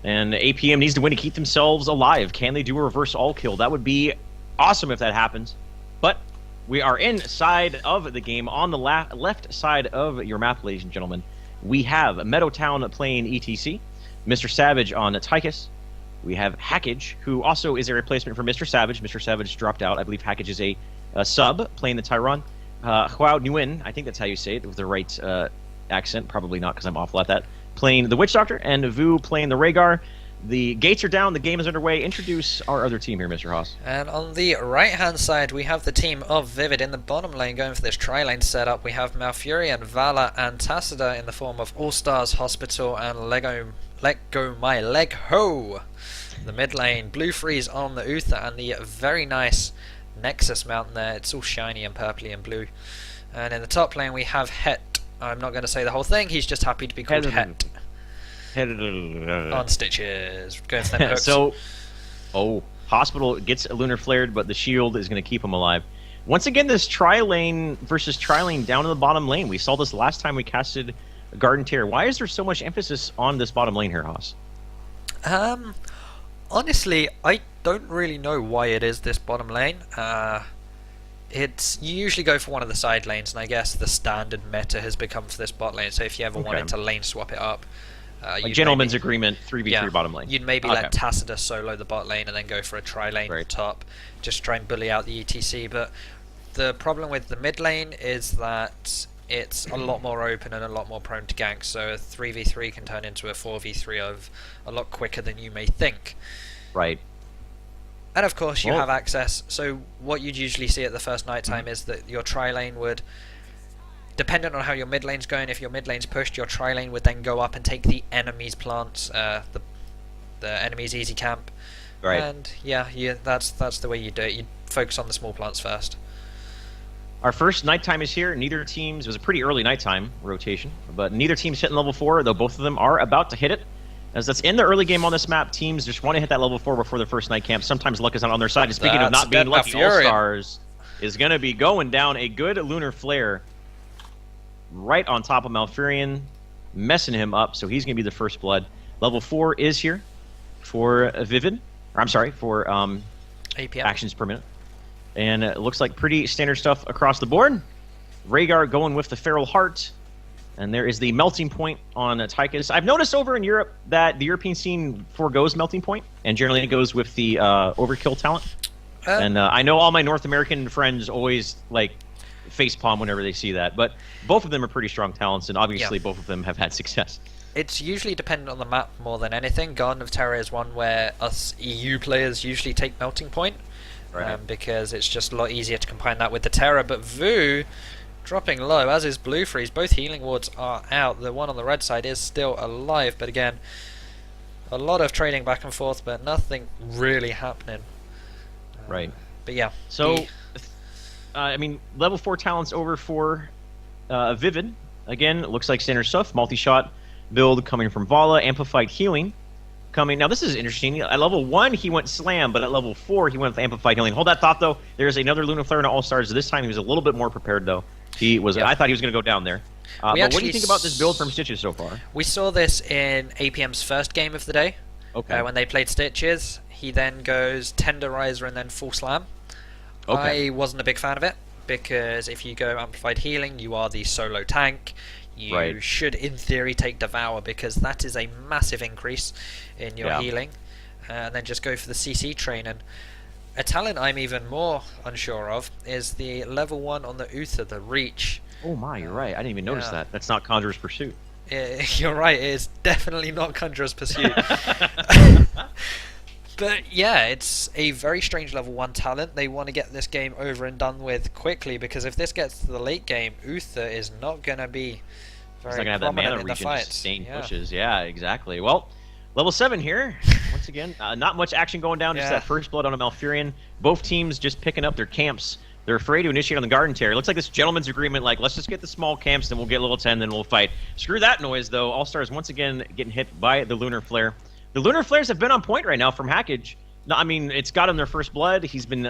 And APM needs to win to keep themselves alive. Can they do a reverse all kill? That would be awesome if that happens. But we are inside of the game. On the left side of your map, ladies and gentlemen, we have Meadowtown playing ETC, Mr. Savage on Tychus. We have Hackage, who also is a replacement for Mr. Savage. Mr. Savage dropped out. I believe Hackage is a sub playing the Tyron. Qual Nguyen, I think that's how you say it with the right accent. Probably not because I'm awful at that. Playing the Witch Doctor, and Vu playing the Rhaegar. The gates are down, the game is underway. Introduce our other team here, Mr. Haas. And on the right-hand side, we have the team of Vivid in the bottom lane going for this tri-lane setup. We have Malfurion, Vala, and Tacita in the form of All-Stars, Hospital, and Let Go My Leg Ho. The mid lane, Blue Freeze on the Uther, and the very nice Nexus Mountain there. It's all shiny and purpley and blue. And in the top lane, we have Het. I'm not going to say the whole thing, he's just happy to be called Het. On Stitches. Going for them hooks. So, Hospital gets Lunar Flared, but the shield is going to keep him alive. Once again, this tri-lane versus tri-lane down in the bottom lane. We saw this last time we casted Garden Tier. Why is there so much emphasis on this bottom lane here, Haas? Honestly, I don't really know why it is this bottom lane. You usually go for one of the side lanes, and I guess the standard meta has become for this bot lane. So if you ever wanted to lane swap it up, like gentleman's agreement, 3v3 bottom lane. You'd maybe let Tacita solo the bot lane and then go for a tri-lane top, just try and bully out the ETC. But the problem with the mid lane is that it's a lot more open and a lot more prone to gank, so a 3v3 can turn into a 4v3 of a lot quicker than you may think. Right. And of course you have access, so what you'd usually see at the first night time is that your tri-lane would, dependent on how your mid lane's going, if your mid lane's pushed, your tri-lane would then go up and take the enemy's plants, the enemy's easy camp. Right. And yeah, that's the way you do it. You focus on the small plants first. Our first nighttime is here. Neither team's, it was a pretty early nighttime rotation, but neither team's hitting level 4, though both of them are about to hit it. As that's in the early game on this map, teams just want to hit that level 4 before their first night camp. Sometimes luck is not on their side. And speaking of not being lucky, All-Stars is going to be going down. A good Lunar Flare right on top of Malfurion, messing him up, so he's going to be the first blood. Level 4 is here for Vivid. Or, I'm sorry, for APM. Actions per minute. And it looks like pretty standard stuff across the board. Rhaegar going with the Feral Heart. And there is the Melting Point on Tychus. I've noticed over in Europe that the European scene forgoes Melting Point and generally goes with the Overkill talent. And I know all my North American friends always like facepalm whenever they see that. But both of them are pretty strong talents, and obviously both of them have had success. It's usually dependent on the map more than anything. Garden of Terror is one where us EU players usually take Melting Point. Because it's just a lot easier to combine that with the Terror. But Vu dropping low, as is Blue Freeze. Both healing wards are out. The one on the red side is still alive, but again, a lot of trading back and forth, but nothing really happening. Right. But yeah. So, I mean, level 4 talents over for Vivid. Again, it looks like standard stuff. Multi-shot build coming from Vala. Amplified healing coming. Now, this is interesting. At level 1, he went Slam, but at level 4, he went with Amplified healing. Hold that thought, though. There's another Lunar Flare in All-Stars. This time, he was a little bit more prepared, though. He was. I thought he was going to go down there. But what do you think about this build from Stitches so far? We saw this in APM's first game of the day. Okay. When they played Stitches, he then goes Tenderizer and then Full Slam. Okay. I wasn't a big fan of it, because if you go Amplified Healing, you are the solo tank. You should, in theory, take Devour, because that is a massive increase in your healing. And then just go for the CC train. And a talent I'm even more unsure of is the level 1 on the Uther, the Reach. Oh my, you're right. I didn't even notice that. That's not Conjurer's Pursuit. You're right, it is definitely not Conjurer's Pursuit. But yeah, it's a very strange level 1 talent. They want to get this game over and done with quickly, because if this gets to the late game, Uther is not going to be very prominent in the fights. Sustain pushes. Yeah, exactly. Well, level 7 here. Once again, not much action going down. Just that first blood on a Malfurion. Both teams just picking up their camps. They're afraid to initiate on the Garden Terror. It looks like this gentleman's agreement, like, let's just get the small camps, then we'll get level 10, then we'll fight. Screw that noise, though. All-Stars once again getting hit by the Lunar Flare. The Lunar Flares have been on point right now from Hackage. No, I mean, it's got him their first blood. He's been,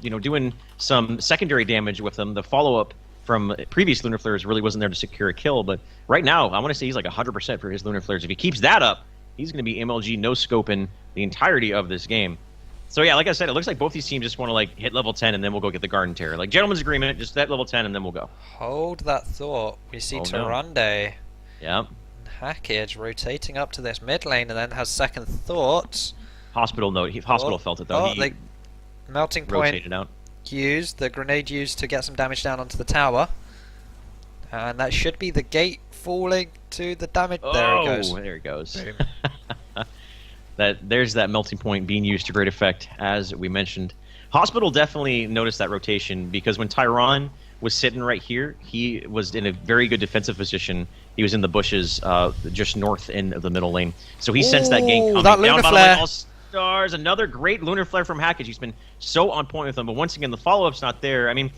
doing some secondary damage with them. The follow-up from previous Lunar Flares really wasn't there to secure a kill, but right now, I want to say he's like 100% for his Lunar Flares. If he keeps that up, He's going to be MLG no-scoping the entirety of this game. So yeah, like I said, it looks like both these teams just want to like hit level 10 and then we'll go get the Garden Terror. Like gentleman's agreement, just that level 10 and then we'll go. Hold that thought. We see Tyrande. No. Yep. Hackage rotating up to this mid lane and then has second thoughts. Hospital note. Hospital felt it though. The melting point out. used, the grenade used to get some damage down onto the tower. And that should be the gate falling to the damage. There it goes. There it goes. There's that melting point being used to great effect, as we mentioned. Hospital definitely noticed that rotation because when Tyron was sitting right here, he was in a very good defensive position. He was in the bushes just north in the middle lane. So he sensed that gank coming. That Lunar Flare. All stars, another great Lunar Flare from Hackage. He's been so on point with him, but once again, the follow-up's not there. I mean,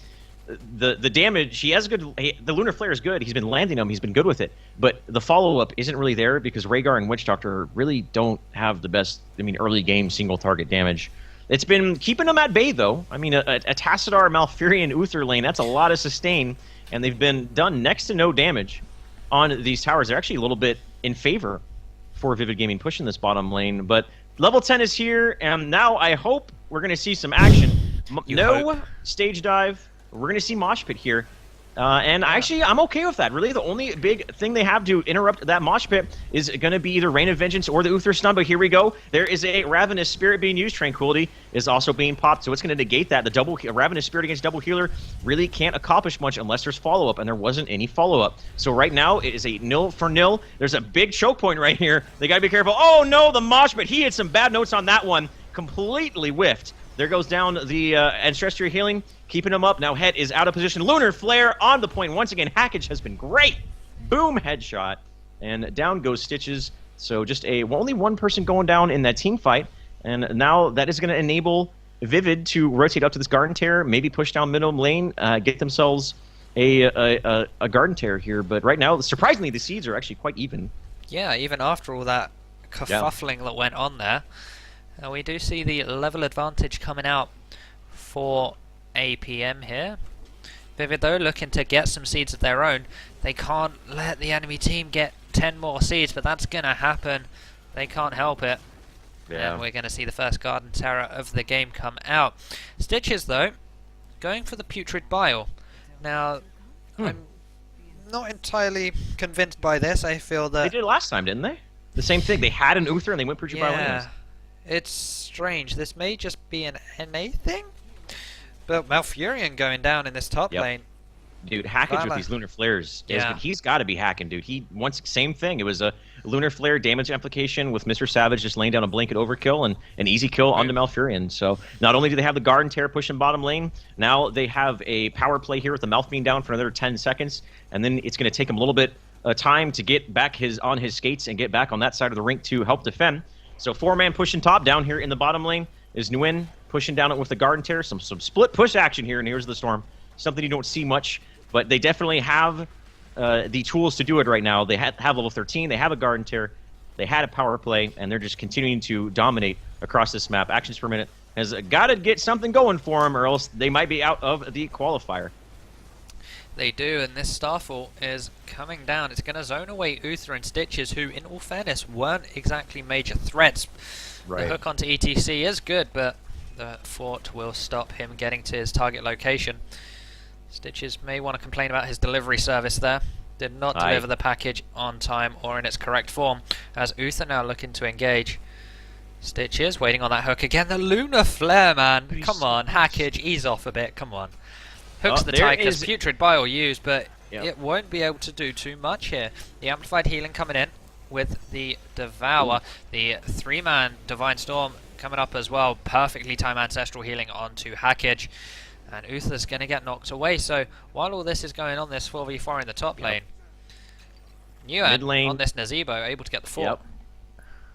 the damage, he has good. The Lunar Flare is good. He's been landing them. He's been good with it. But the follow-up isn't really there because Rhaegar and Witch Doctor really don't have the best, early game single target damage. It's been keeping them at bay, though. I mean, a Tassadar, Malfurion, Uther lane, that's a lot of sustain, and they've been done next to no damage on these towers. They're actually a little bit in favor for Vivid Gaming pushing this bottom lane. But level 10 is here, and now I hope we're going to see some action. No stage dive. We're going to see Mosh Pit here. And actually, I'm okay with that. Really, the only big thing they have to interrupt that Mosh Pit is going to be either Rain of Vengeance or the Uther Stun, but here we go. There is a Ravenous Spirit being used. Tranquility is also being popped, so it's going to negate that. The double Ravenous Spirit against double healer really can't accomplish much unless there's follow-up, and there wasn't any follow-up. So right now, it is a 0 for 0. There's a big choke point right here. They got to be careful. Oh, no, the Mosh Pit. He had some bad notes on that one. Completely whiffed. There goes down the Ancestral Healing, keeping him up. Now Het is out of position. Lunar Flare on the point. Once again, Hackage has been great. Boom, headshot. And down goes Stitches. So just only one person going down in that team fight. And now that is going to enable Vivid to rotate up to this Garden Terror, maybe push down middle lane, get themselves a Garden Terror here. But right now, surprisingly, the seeds are actually quite even. Yeah, even after all that kerfuffling that went on there. We do see the level advantage coming out for APM here. Vivid, though, looking to get some seeds of their own. They can't let the enemy team get 10 more seeds, but that's going to happen. They can't help it. Yeah. And we're going to see the first Garden Terror of the game come out. Stitches, though, going for the Putrid Bile. Now, I'm not entirely convinced by this. I feel that... They did it last time, didn't they? The same thing. They had an Uther and they went Putrid Bile anyways. It's strange. This may just be an NA thing, but Malfurion going down in this top lane. Dude, Hackage with these Lunar Flares. He's got to be hacking, dude. Same thing. It was a Lunar Flare damage application with Mr. Savage just laying down a blanket overkill and an easy kill onto Malfurion. So not only do they have the Garden Terror pushing bottom lane, now they have a power play here with the Mouth being down for another 10 seconds, and then it's going to take him a little bit of time to get back on his skates and get back on that side of the rink to help defend. So 4-man pushing top down here in the bottom lane is Nguyen pushing down it with the Garden Terror. Some split push action here, and here's the Storm. Something you don't see much, but they definitely have the tools to do it right now. They have level 13. They have a Garden Terror. They had a power play, and they're just continuing to dominate across this map. Actions per minute has got to get something going for them, or else they might be out of the qualifier. They do, and this Starfall is coming down. It's going to zone away Uther and Stitches, who, in all fairness, weren't exactly major threats. Right. The hook onto ETC is good, but the fort will stop him getting to his target location. Stitches may want to complain about his delivery service there. Did not deliver the package on time or in its correct form, as Uther now looking to engage. Stitches waiting on that hook again. The Lunar Flare, man. Come on, Hackage, ease off a bit. Come on. Hooks the Tyker's Putrid Bile used, but it won't be able to do too much here. The Amplified Healing coming in with the Devour. The 3-man Divine Storm coming up as well. Perfectly timed Ancestral Healing onto Hackage. And Uther's going to get knocked away. So while all this is going on, this 4v4 in the top lane, Nguyen on this Nazebo able to get the fort.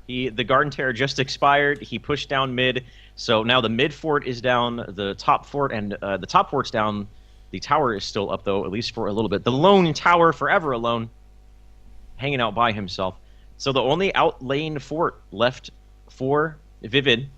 The Garden Terror just expired. He pushed down mid. So now the mid fort is down, the top fort, and the top fort's down. The tower is still up, though, at least for a little bit. The lone tower, forever alone, hanging out by himself. So the only out lane fort left for Vivid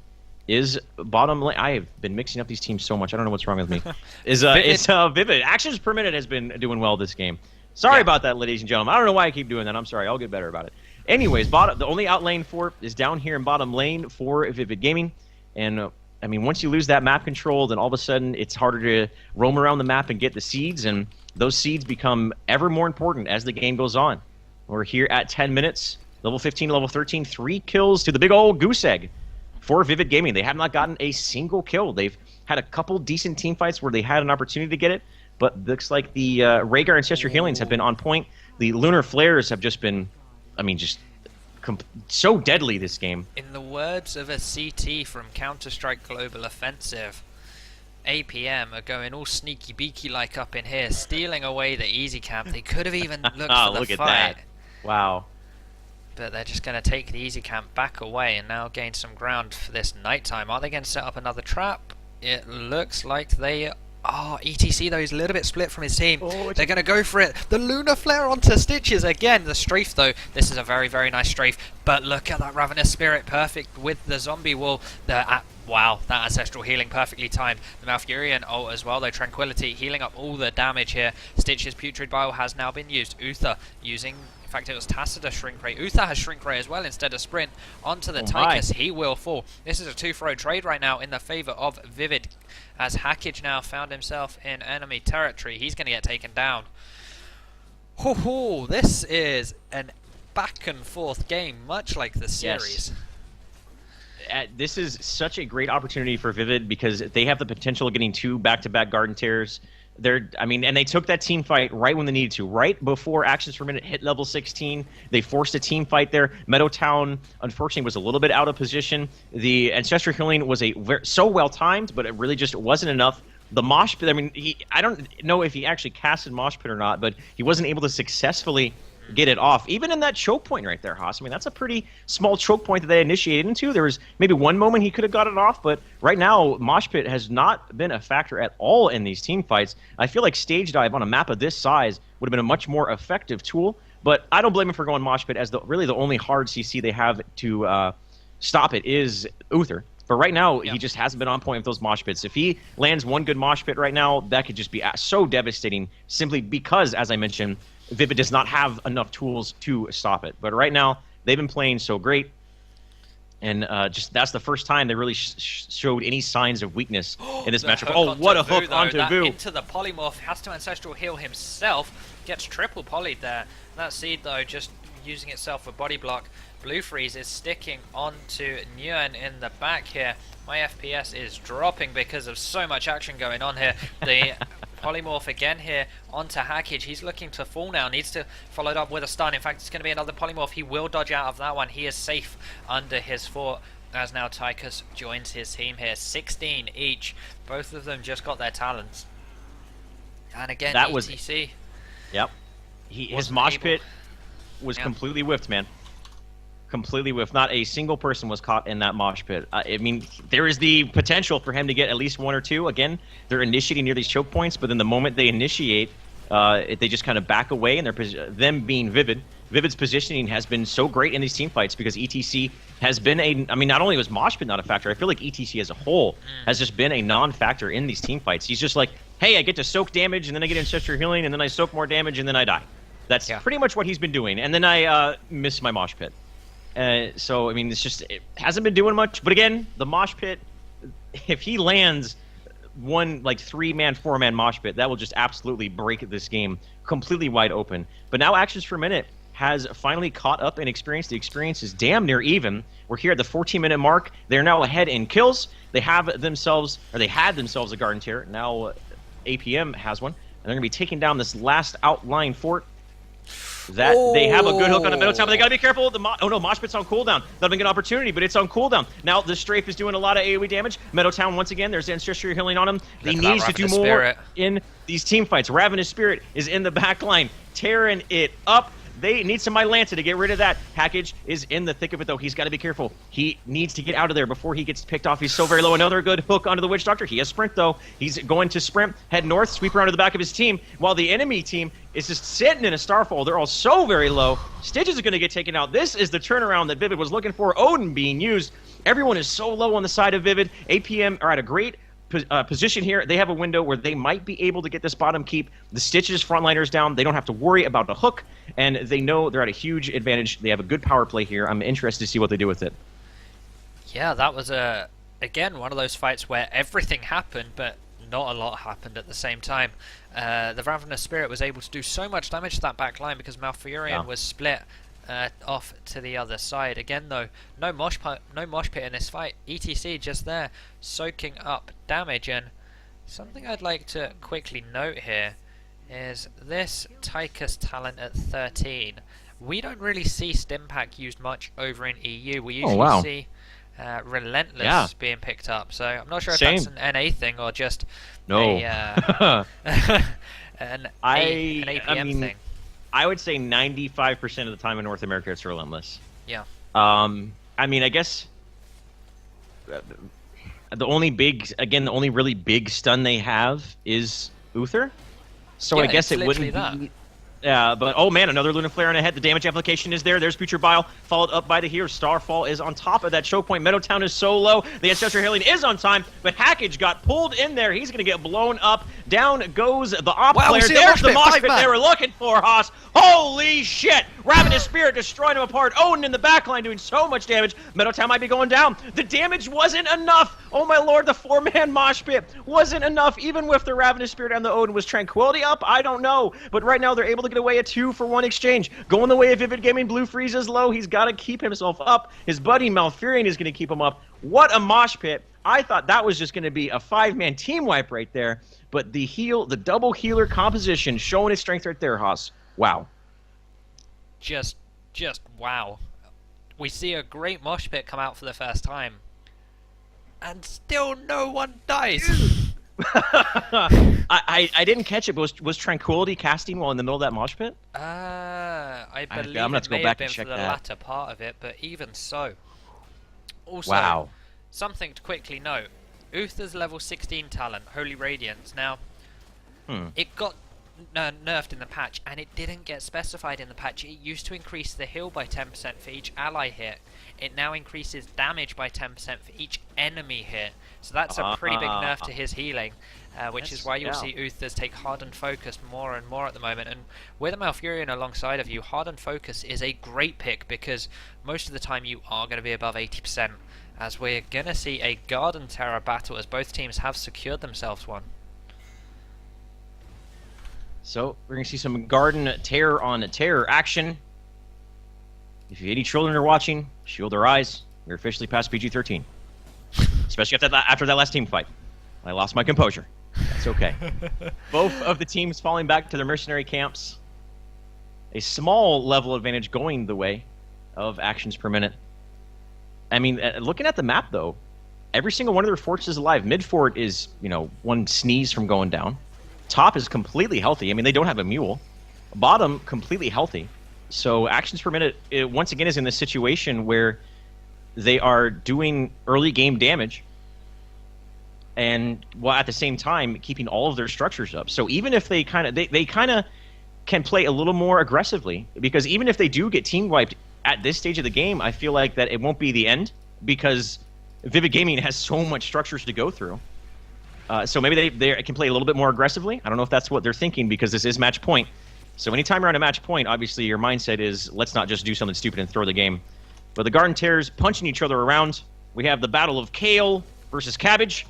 is bottom lane. I have been mixing up these teams so much. I don't know what's wrong with me. It's Vivid. Actions per minute has been doing well this game. Sorry about that, ladies and gentlemen. I don't know why I keep doing that. I'm sorry. I'll get better about it. Anyways, the only out lane for is down here in bottom lane for Vivid Gaming. And, I mean, once you lose that map control, then all of a sudden it's harder to roam around the map and get the seeds. And those seeds become ever more important as the game goes on. We're here at 10 minutes. Level 15, level 13, 3 kills to the big old goose egg for Vivid Gaming. They have not gotten a single kill. They've had a couple decent team fights where they had an opportunity to get it, but looks like the Rhaegar Ancestral Healings have been on point. The Lunar Flares have just been, I mean, just so deadly this game. In the words of a CT from Counter-Strike Global Offensive, APM are going all sneaky beaky like up in here, stealing away the easy camp. They could have even looked for the Look at fight. that. Wow. But they're just going to take the easy camp back away and now gain some ground for this nighttime. Are they going to set up another trap? It looks like they are. ETC though is a little bit split from his team. They're going to go for it. The Lunar Flare onto Stitches again. The strafe though, this is a very, very nice strafe. But look at that Ravenous Spirit, perfect with the zombie wall. Wow, that Ancestral Healing perfectly timed. The Malfurion ult as well though, Tranquility healing up all the damage here. Stitches Putrid Bile has now been used. Uther using... In fact, it was Tacita Shrink Ray. Uther has Shrink Ray as well instead of Sprint. Onto the Tychus, he will fall. This is a two-throw trade right now in the favour of Vivid, as Hackage now found himself in enemy territory. He's going to get taken down. Ho-ho, this is an back-and-forth game, much like the series. Yes. This is such a great opportunity for Vivid because they have the potential of getting 2 back-to-back Garden Tears. And they took that team fight right when they needed to. Right before Actions per Minute hit level 16, they forced a team fight there. Meadowtown, unfortunately, was a little bit out of position. The Ancestral Healing was so well timed, but it really just wasn't enough. The Mosh Pit, I mean, I don't know if he actually casted Mosh Pit or not, but he wasn't able to successfully get it off. Even in that choke point right there, Haas. I mean, that's a pretty small choke point that they initiated into. There was maybe one moment he could have got it off, but right now, Mosh Pit has not been a factor at all in these team fights. I feel like Stage Dive on a map of this size would have been a much more effective tool, but I don't blame him for going Mosh Pit, as really the only hard CC they have to stop it is Uther. But right now, he just hasn't been on point with those mosh pits. If he lands one good mosh pit right now, that could just be so devastating, simply because, as I mentioned, Vivid does not have enough tools to stop it. But right now, they've been playing so great, and just that's the first time they really showed any signs of weakness in this matchup. Oh, what a hook onto Vu. Into the polymorph, has to Ancestral Heal himself, gets triple polyed there. That seed, though, just using itself for body block. Blue Freeze is sticking onto Nguyen in the back here. My FPS is dropping because of so much action going on here. The polymorph again here onto Hackage. He's looking to fall now. Needs to follow it up with a stun. In fact, it's going to be another polymorph. He will dodge out of that one. He is safe under his fort. As now Tychus joins his team here. 16 each. Both of them just got their talents. And again, that ETC. Yep. His mosh pit was completely whiffed, man. Completely whiffed. Not a single person was caught in that mosh pit. I mean, there is the potential for him to get at least one or two. Again, they're initiating near these choke points, but then the moment they initiate, they just kind of back away, and them being Vivid. Vivid's positioning has been so great in these team fights because ETC has been I mean, not only was mosh pit not a factor, I feel like ETC as a whole has just been a non-factor in these team fights. He's just like, hey, I get to soak damage, and then I get Ancestral Healing, and then I soak more damage, and then I die. That's pretty much what he's been doing. And then I miss my mosh pit. So, I mean, it hasn't been doing much. But again, the mosh pit, if he lands one, like, 3-man, 4-man mosh pit, that will just absolutely break this game completely wide open. But now Actions per Minute has finally caught up in experience. The experience is damn near even. We're here at the 14-minute mark. They're now ahead in kills. They had themselves a Garden Tear. Now APM has one. And they're going to be taking down this last outlying fort. They have a good hook on the middle town, but they gotta be careful. Oh no, Mosh Pit's on cooldown. That'll be a good opportunity, but it's on cooldown. Now the strafe is doing a lot of AoE damage. Meadowtown once again, there's Ancestral Healing on him. He needs to do more in these team fights. Ravenous Spirit is in the back line, tearing it up. They need some Mylanta to get rid of that. Hackage is in the thick of it, though. He's got to be careful. He needs to get out of there before he gets picked off. He's so very low. Another good hook onto the Witch Doctor. He has Sprint, though. He's going to sprint, head north, sweep around to the back of his team, while the enemy team is just sitting in a Starfall. They're all so very low. Stitches are going to get taken out. This is the turnaround that Vivid was looking for. Odin being used. Everyone is so low on the side of Vivid. APM are at a great position here. They have a window where they might be able to get this bottom keep. The Stitches frontliners down. They don't have to worry about a hook, and they know they're at a huge advantage. They have a good power play here. I'm interested to see what they do with it. Yeah, that was again one of those fights where everything happened, but not a lot happened at the same time. The Ravenous Spirit was able to do so much damage to that back line because Malfurion was split off to the other side. Again, though, no mosh pit in this fight. ETC just there, soaking up damage. And something I'd like to quickly note here is this Tychus talent at 13. We don't really see Stimpack used much over in EU. We usually see Relentless being picked up. So I'm not sure if that's an NA thing or just an APM thing. I would say 95% of the time in North America it's Relentless. Yeah. I mean, I guess the only really big stun they have is Uther. So I guess it wouldn't be. Yeah, but oh man, another Luna Flare on ahead. The damage application is there. There's Future Bile, followed up by the here. Starfall is on top of that choke point. Meadowtown is so low. The Ancestral Healing is on time, but Hackage got pulled in there. He's going to get blown up. Down goes the op player. There's the mosh pit they were looking for, Haas. Holy shit! Ravenous Spirit destroying him apart. Odin in the backline doing so much damage. Meadowtown might be going down. The damage wasn't enough. Oh my lord, the 4-man mosh pit wasn't enough. Even with the Ravenous Spirit and the Odin. Was Tranquility up? I don't know. But right now they're able to get away a 2-for-1 exchange. Going the way of Vivid Gaming. Blue Freeze is low. He's got to keep himself up. His buddy Malfurion is going to keep him up. What a mosh pit. I thought that was just going to be a 5-man team wipe right there. But the double healer composition showing his strength right there, Haas. Wow. Just wow. We see a great mosh pit come out for the first time. And still no one dies. I didn't catch it, but was Tranquility casting while in the middle of that mosh pit? I believe I'm gonna have to go back and check for the that. latter part of it, but even so. Also, wow. Something to quickly note. Uther's level 16 talent, Holy Radiance. Now, it got nerfed in the patch, and it didn't get specified in the patch. It used to increase the heal by 10% for each ally hit. It now increases damage by 10% for each enemy hit. So that's a pretty big nerf to his healing, which is why you'll see Uther's take Hardened Focus more and more at the moment. And with a Malfurion alongside of you, Hardened Focus is a great pick because most of the time you are going to be above 80%, as we're going to see a Garden Terror battle as both teams have secured themselves one. So we're going to see some Garden Terror on Terror action. If any children are watching, shield their eyes. You're officially past PG-13. Especially after that last team fight. I lost my composure. That's okay. Both of the teams falling back to their mercenary camps. A small level advantage going the way of actions per minute. I mean, looking at the map, though, every single one of their forts is alive. Mid fort is, one sneeze from going down. Top is completely healthy. I mean, they don't have a mule. Bottom, completely healthy. So actions per minute, once again, is in this situation where they are doing early game damage and while at the same time keeping all of their structures up. So even if they kind of can play a little more aggressively, because even if they do get team wiped at this stage of the game, I feel like that it won't be the end because Vivid Gaming has so much structures to go through. So maybe they can play a little bit more aggressively. I don't know if that's what they're thinking because this is match point. So anytime you're on a match point, obviously your mindset is let's not just do something stupid and throw the game. But the Garden Terrors punching each other around. We have the battle of Kale versus Cabbage.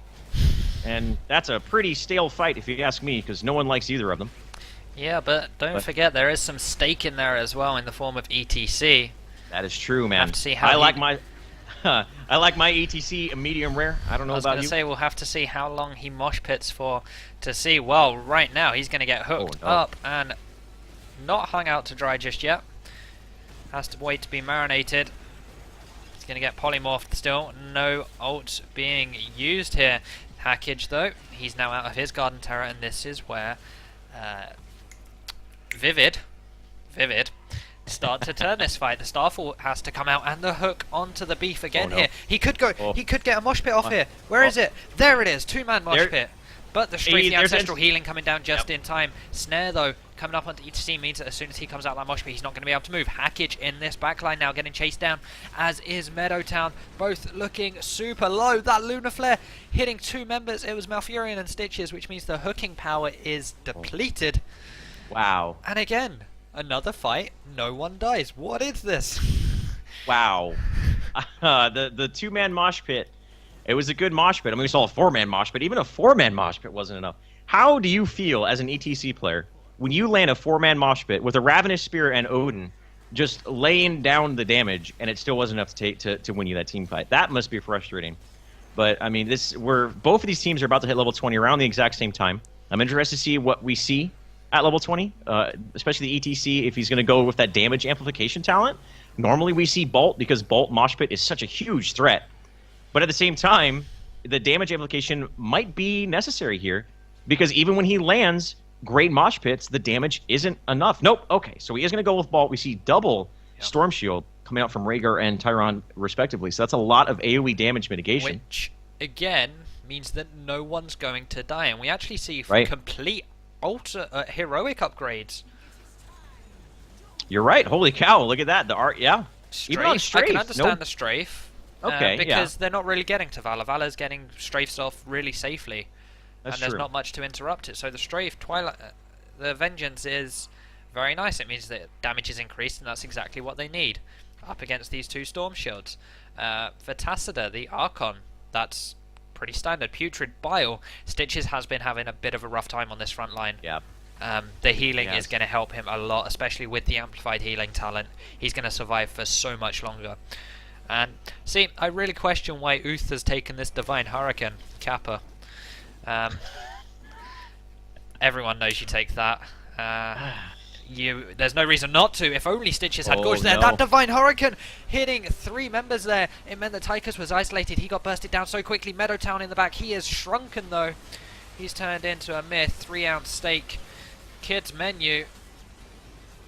And that's a pretty stale fight if you ask me because no one likes either of them. Yeah, but don't forget there is some stake in there as well in the form of ETC. That is true, man. Have to see how I like my ETC medium rare. I don't know about you. I was going to say we'll have to see how long he mosh pits for to see. Well, right now he's going to get hooked up and not hung out to dry just yet. Has to wait to be marinated. He's going to get polymorphed still. No ult being used here. Hackage though, he's now out of his Garden Terror, and this is where Vivid start to turn this fight. The Starfall has to come out and the hook onto the beef again here. He could go. He could get a mosh pit off here. Where is it? There it is. 2-man mosh pit. But the Ancestral Healing coming down just in time. Snare though coming up onto ETC means that as soon as he comes out that mosh pit, he's not going to be able to move. Hackage in this backline now getting chased down, as is Meadowtown, both looking super low. That Lunar Flare hitting 2 members. It was Malfurion and Stitches, which means the hooking power is depleted. Wow. And again, another fight, no one dies. What is this? Wow. The 2-man mosh pit, it was a good mosh pit. I mean, we saw a 4-man mosh pit. Even a 4-man mosh pit wasn't enough. How do you feel as an ETC player when you land a 4-man mosh pit with a Ravenous Spear and Odin just laying down the damage, and it still wasn't enough to win you that team fight? That must be frustrating. But I mean, both of these teams are about to hit level 20 around the exact same time. I'm interested to see what we see at level 20, especially the ETC, if he's going to go with that damage amplification talent. Normally we see Bolt, because Bolt mosh pit is such a huge threat. But at the same time, the damage amplification might be necessary here, because even when he lands great mosh pits, the damage isn't enough. Nope. Okay, so he is going to go with Bolt. We see double Storm Shield coming out from Rhaegar and Tyron, respectively. So that's a lot of AoE damage mitigation. Which, again, means that no one's going to die. And we actually see complete heroic upgrades. You're right. Holy cow, look at that. The art, yeah. Strafe, even on Strafe. I can understand the Strafe. Okay, because they're not really getting to Valor. Valor's getting strafes off really safely. That's and there's true. not much to interrupt it. So the Strafe, Twilight, the Vengeance is very nice. It means that damage is increased, and that's exactly what they need up against these 2 Storm Shields. For Tacida, the Archon, that's pretty standard. Putrid Bile. Stitches has been having a bit of a rough time on this front line. Yeah. The healing is going to help him a lot, especially with the amplified healing talent. He's going to survive for so much longer. And see, I really question why Uther's taken this Divine Hurricane, Kappa. Everyone knows you take that. There's no reason not to. If only Stitches had Gorge there. No. That Divine Hurricane hitting 3 members there. It meant that Tychus was isolated. He got bursted down so quickly. Meadowtown in the back. He is shrunken though. He's turned into a mere 3-ounce steak. Kids menu.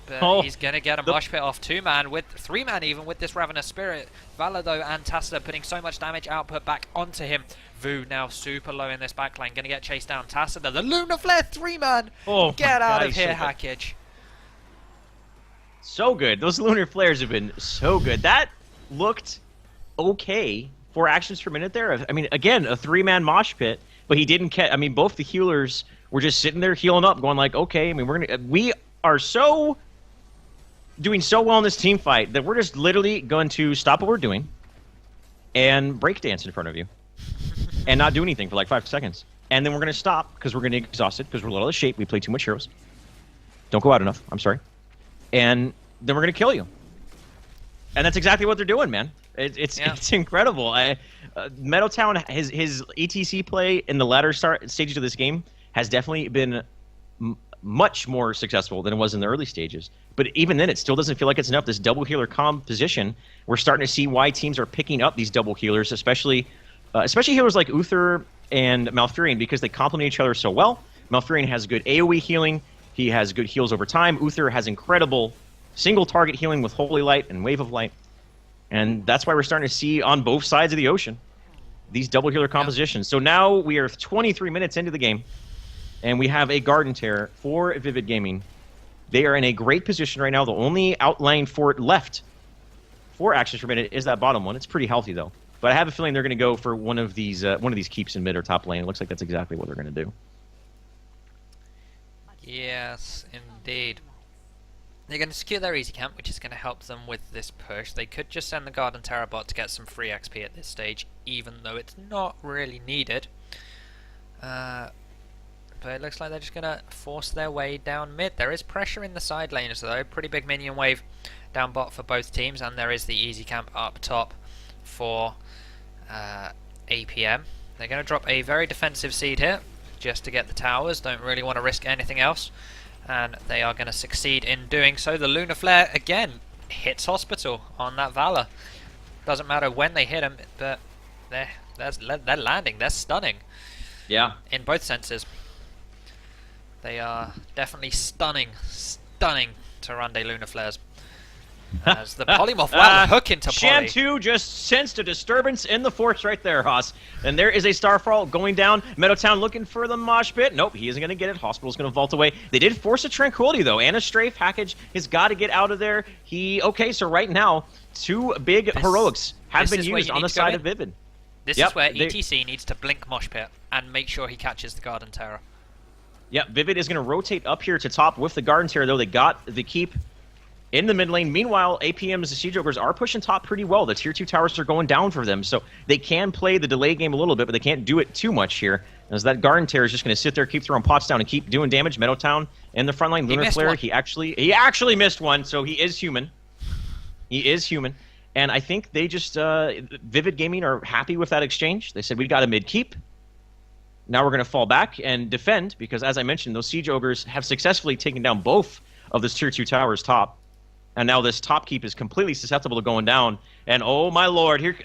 But he's going to get a mosh pit off 2-man, with 3-man even, with this Ravenous Spirit. Valor though and Tacida putting so much damage output back onto him. Vu now super low in this backline, going to get chased down. Tacida, the Lunar Flare 3-man! Get out of here, Hackage. So good. Those Lunar Flares have been so good. That looked okay for actions per minute there. I mean, again, a 3-man mosh pit, but he didn't catch. I mean, both the healers were just sitting there healing up, going like, okay, I mean, we are doing so well in this team fight that we're just literally going to stop what we're doing and breakdance in front of you and not do anything for like 5 seconds. And then we're going to stop because we're going to get exhausted because we're a little out of shape. We play too much heroes. Don't go out enough. I'm sorry. And then we're going to kill you. And that's exactly what they're doing, man. It's incredible. Meadowtown, his ETC play in the latter stages of this game has definitely been much more successful than it was in the early stages. But even then, it still doesn't feel like it's enough. This double healer composition, we're starting to see why teams are picking up these double healers, especially healers like Uther and Malfurion, because they complement each other so well. Malfurion has good AoE healing. He has good heals over time. Uther has incredible single target healing with Holy Light and Wave of Light. And that's why we're starting to see on both sides of the ocean these double healer compositions. So now we are 23 minutes into the game, and we have a Garden Tear for Vivid Gaming. They are in a great position right now. The only outlying fort left for actions per minute is that bottom one. It's pretty healthy though. But I have a feeling they're going to go for one of these keeps in mid or top lane. It looks like that's exactly what they're going to do. Yes, indeed. They're going to secure their easy camp, which is going to help them with this push. They could just send the Garden Terror bot to get some free XP at this stage, even though it's not really needed. But it looks like they're just going to force their way down mid. There is pressure in the side lanes though. Pretty big minion wave down bot for both teams, and there is the easy camp up top for APM. They're going to drop a very defensive seed here just to get the towers. Don't really want to risk anything else, and they are going to succeed in doing so. The Lunar Flare again hits Hospital on that Valor. Doesn't matter when they hit him, but they're landing. They're stunning. Yeah. In both senses. They are definitely stunning Tyrande Lunar Flares. As the polymorph, wow, hook into poly. Shan2 just sensed a disturbance in the force right there, Haas. And there is a Starfall going down. Meadowtown looking for the mosh pit. Nope, he isn't going to get it. Hospital's going to vault away. They did force a Tranquility, though. And a Strafe package has got to get out of there. Okay, so right now, two big heroics have been used on the side of Vivid. This is where ETC needs to blink mosh pit and make sure he catches the Garden Terror. Yep, Vivid is going to rotate up here to top with the Garden Terror, though. They got the keep in the mid lane. Meanwhile, APM's Siege Ogres are pushing top pretty well. The tier 2 towers are going down for them, so they can play the delay game a little bit, but they can't do it too much here, as that Garden Terror is just going to sit there, keep throwing pots down, and keep doing damage. Meadowtown in the front line. Lunar Flare, he actually missed one, so he is human. He is human. And I think they just, Vivid Gaming are happy with that exchange. They said, we got a mid keep. Now we're going to fall back and defend, because as I mentioned, those Siege Ogres have successfully taken down both of those tier 2 towers top. And now this top keep is completely susceptible to going down. And oh my lord, here,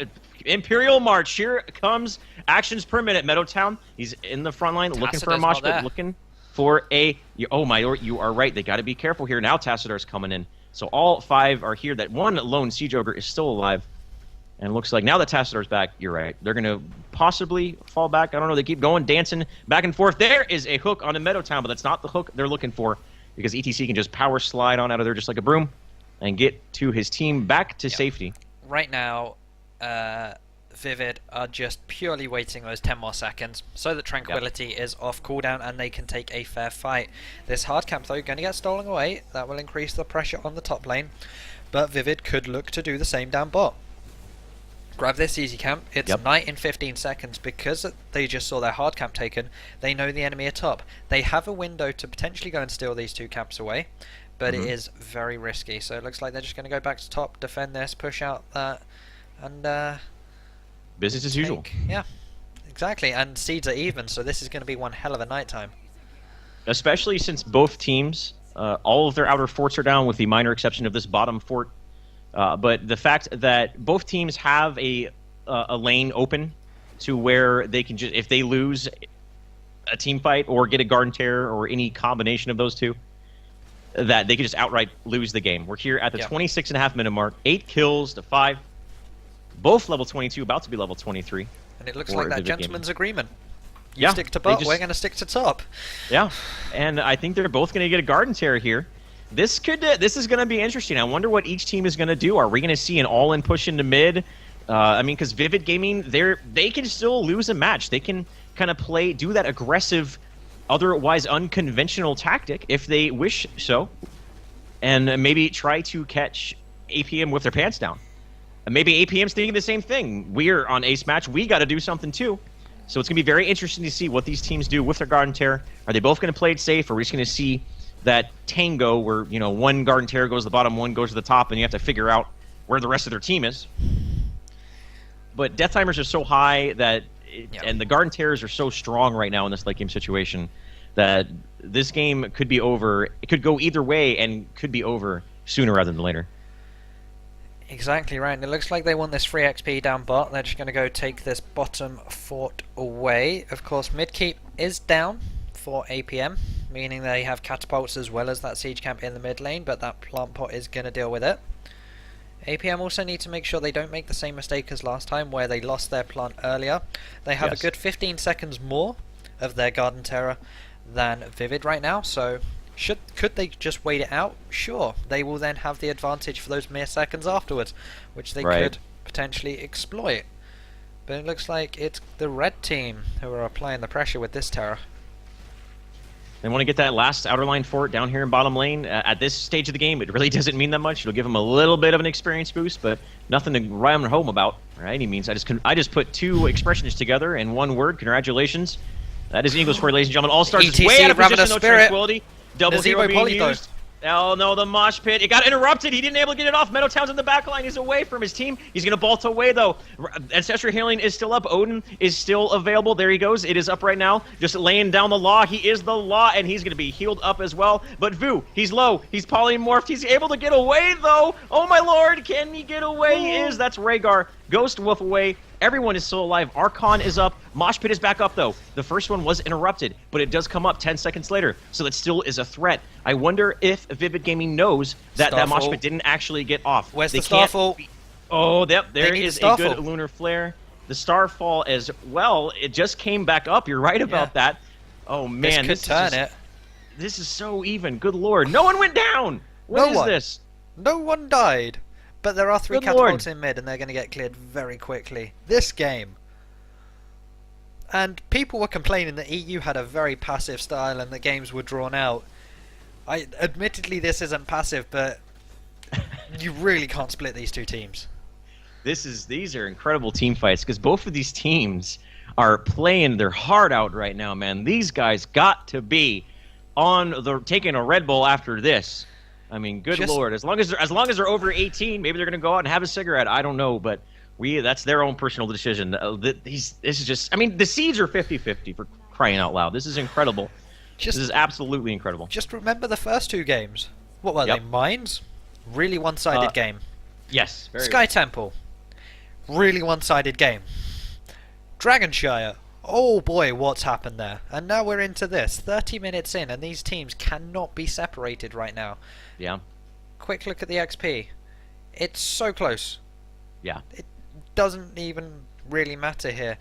Imperial March, here comes actions per minute. Meadowtown, he's in the front line, looking for a mosh pit, looking for a, oh my lord, you are right, they got to be careful here. Now Tacidar's coming in. So all 5 are here. That one lone Siege Ogre is still alive. And it looks like now that Tacidar's back, you're right. They're going to possibly fall back. I don't know. They keep going, dancing back and forth. There is a hook on the Meadowtown, but that's not the hook they're looking for, because ETC can just power slide on out of there just like a broom and get to his team back to safety. Right now, Vivid are just purely waiting those 10 more seconds so that Tranquility is off cooldown and they can take a fair fight. This hard camp, though, going to get stolen away. That will increase the pressure on the top lane, but Vivid could look to do the same down bot. Grab this easy camp. It's night in 15 seconds. Because they just saw their hard camp taken, they know the enemy are top. They have a window to potentially go and steal these 2 camps away, but it is very risky. So it looks like they're just going to go back to top, defend this, push out that, and business as usual. Yeah, exactly. And seeds are even, so this is going to be one hell of a nighttime. Especially since both teams, all of their outer forts are down, with the minor exception of this bottom fort. But the fact that both teams have a lane open to where they can just, if they lose a team fight or get a Garden Terror or any combination of those two, that they could just outright lose the game. We're here at the 26.5 minute mark, 8 kills to 5. Both level 22, about to be level 23. And it looks like that gentleman's agreement. You stick to bot, we're going to stick to top. Yeah, and I think they're both going to get a Garden Terror here. This is going to be interesting. I wonder what each team is going to do. Are we going to see an all-in push into mid? I mean, because Vivid Gaming, they can still lose a match. They can kind of do that aggressive, otherwise unconventional tactic if they wish so, and maybe try to catch APM with their pants down. And maybe APM's thinking the same thing. We're on ace match. We got to do something too. So it's going to be very interesting to see what these teams do with their Garden Terror. Are they both going to play it safe, or are we just going to see that tango where, you know, one Garden Terror goes to the bottom, one goes to the top, and you have to figure out where the rest of their team is? But death timers are so high that, and the Garden Terrors are so strong right now in this late game situation, that this game could be over. It could go either way and could be over sooner rather than later. Exactly right, and it looks like they want this free XP down bot. They're just going to go take this bottom fort away. Of course, mid keep is down for APM, meaning they have catapults as well as that siege camp in the mid lane, but that plant pot is going to deal with it. APM also need to make sure they don't make the same mistake as last time, where they lost their plant earlier. They have a good 15 seconds more of their Garden Terror than Vivid right now, so could they just wait it out? Sure. They will then have the advantage for those mere seconds afterwards, which they could potentially exploit. But it looks like it's the red team who are applying the pressure with this Terror. They want to get that last outer line fort down here in bottom lane. At this stage of the game, it really doesn't mean that much. It'll give them a little bit of an experience boost, but nothing to run home about by any means. I just put 2 expressions together in one word. Congratulations. That is English for you, ladies and gentlemen. All Stars is way out of position, no tranquility. Double hero being used. Oh no, the mosh pit. It got interrupted. He didn't able to get it off. Meadowtown's in the back line. He's away from his team. He's going to bolt away, though. Ancestral Healing is still up. Odin is still available. There he goes. It is up right now. Just laying down the law. He is the law, and he's going to be healed up as well. But Vu, he's low. He's polymorphed. He's able to get away, though. Oh, my lord. Can he get away? That's Rhaegar Ghost Wolf away. Everyone is still alive. Archon is up. Mosh Pit is back up, though. The first one was interrupted, but it does come up 10 seconds later, so that still is a threat. I wonder if Vivid Gaming knows that that Mosh Pit didn't actually get off. Where's the Starfall? Oh, yep, there is a good Lunar Flare. The Starfall as well, it just came back up. You're right about that. Oh, man. This could turn it. This is so even. Good lord. No one went down! What is this? No one died. But there are 3 catapults in mid, and they're going to get cleared very quickly. This game. And people were complaining that EU had a very passive style and the games were drawn out. Admittedly, this isn't passive, but you really can't split these two teams. These are incredible team fights, because both of these teams are playing their heart out right now, man. These guys got to be taking a Red Bull after this. I mean, good lord. As long as they're over 18, maybe they're gonna go out and have a cigarette. I don't know, but that's their own personal decision. This is just. I mean, the seeds are 50-50 for crying out loud. This is incredible. This is absolutely incredible. Just remember the first 2 games. What were they? Mines? Really one-sided game. Yes. Sky Temple. Really one-sided game. Dragonshire. Oh boy, what's happened there? And now we're into this. 30 minutes in, and these teams cannot be separated right now. Yeah. Quick look at the XP. It's so close. Yeah. It doesn't even really matter here.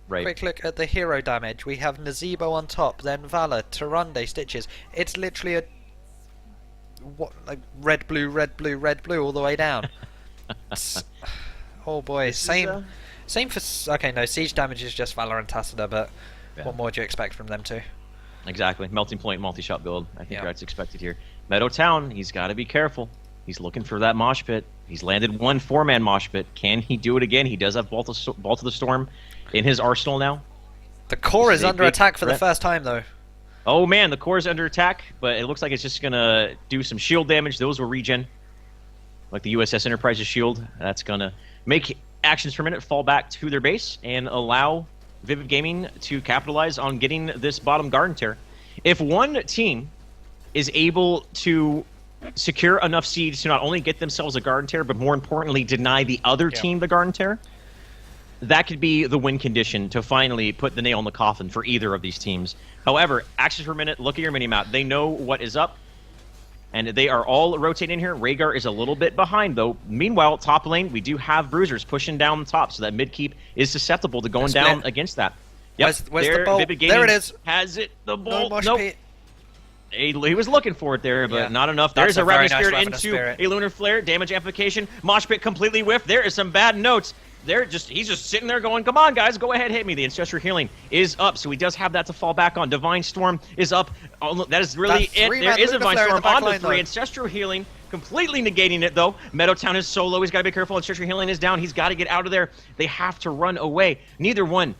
Right. Quick look at the hero damage. We have Nazebo on top, then Valor, Tyrande, Stitches. It's literally like red, blue, red, blue, red, blue all the way down. Oh boy, same for... Okay, no, siege damage is just Valor and Tassadar, but what more do you expect from them two? Exactly. Melting Point, multi-shot build. I think that's expected here. Meadow Town, he's got to be careful. He's looking for that mosh pit. He's landed 1 4-man mosh pit. Can he do it again? He does have Bolt of the Storm in his arsenal now. The core is under attack for the first time, though. Oh man, the core is under attack, but it looks like it's just going to do some shield damage. Those will regen. Like the USS Enterprise's shield. That's going to make actions per minute fall back to their base and allow Vivid Gaming to capitalize on getting this bottom garden tear. If one team is able to secure enough seeds to not only get themselves a garden tear, but more importantly deny the other team the garden tear, that could be the win condition to finally put the nail in the coffin for either of these teams. However, actions per minute, look at your mini-map. They know what is up, and they are all rotating here. Rhaegar is a little bit behind, though. Meanwhile, top lane, we do have bruisers pushing down the top, so that mid-keep is susceptible to going down against that. Yep. Where's the bolt? There it is. Has it. The bolt. No, nope. He was looking for it there, but not enough. There's a Ravenous Spirit into a Lunar Flare. Damage amplification. Mosh Pit completely whiffed. There is some bad notes. He's just sitting there going, come on, guys, go ahead, hit me. The Ancestral Healing is up, so he does have that to fall back on. Divine Storm is up. Oh, that is really it. There is a Divine Storm on the 3. Ancestral Healing completely negating it, though. Meadowtown is solo. He's got to be careful. Ancestral Healing is down. He's got to get out of there. They have to run away. Neither one.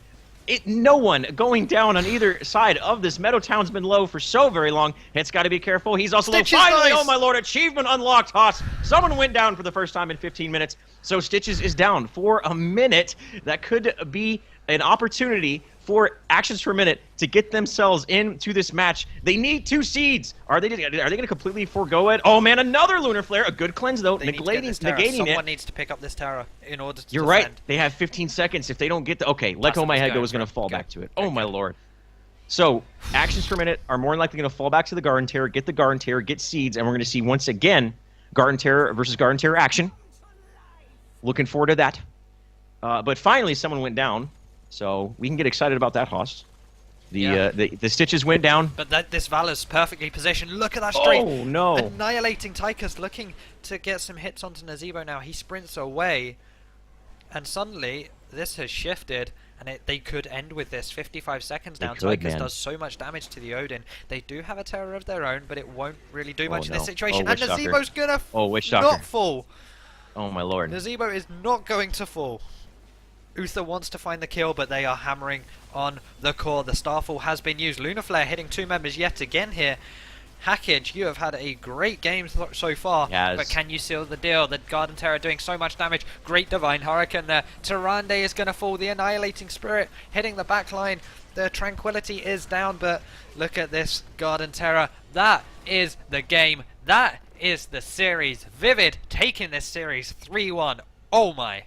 No one going down on either side of this. Meadowtown's been low for so very long. It's got to be careful. He's also low. Finally, oh my lord, achievement unlocked, Haas. Someone went down for the first time in 15 minutes. So Stitches is down for a minute. That could be an opportunity for actions per minute to get themselves into this match. They need 2 seeds. Are they going to completely forego it? Oh man, another Lunar Flare. A good cleanse though, negating it. Someone needs to pick up this Tara in order to defend. Right. They have 15 seconds. If they don't get the... Okay, let go my head go is going to fall back to it. Oh my lord. So, actions per minute are more than likely going to fall back to the Garden Terror, get the Garden Terror, get seeds, and we're going to see once again Garden Terror versus Garden Terror action. Looking forward to that. But finally, someone went down. So we can get excited about that, Haas. The Stitches went down. But this Valor's perfectly positioned. Look at that straight. Oh, no. Annihilating Tychus, looking to get some hits onto Nazebo now. He sprints away. And suddenly, this has shifted. And they could end with this. 55 seconds down. Tychus does so much damage to the Odin. They do have a terror of their own, but it won't really do much in this situation. And Nazebo's going to not fall. Oh, my lord. Nazebo is not going to fall. Uther wants to find the kill, but they are hammering on the core. The Starfall has been used. Lunar Flare hitting 2 members yet again here. Hackage, you have had a great game so far, but can you seal the deal? The Garden Terror doing so much damage. Great Divine Hurricane there. Tyrande is going to fall. The Annihilating Spirit hitting the back line. The Tranquility is down, but look at this Garden Terror. That is the game. That is the series. Vivid taking this series 3-1. Oh my.